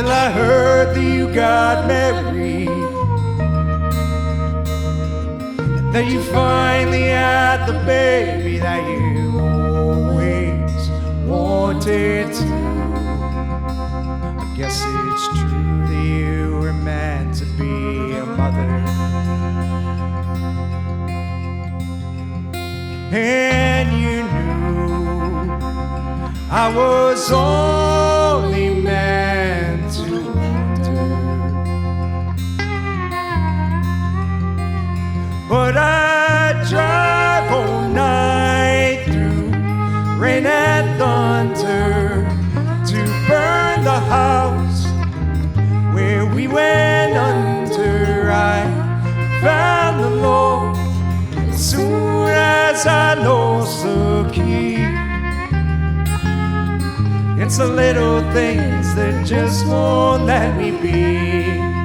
Well, I heard that you got married, that you finally had the baby that you always wanted to. I guess it's true that you were meant to be a mother, and you knew I was only meant to wonder. But I drive all night through rain and thunder to burn the house where we went under. I found the Lord as soon as I lost the key. It's the little things that just won't let me be.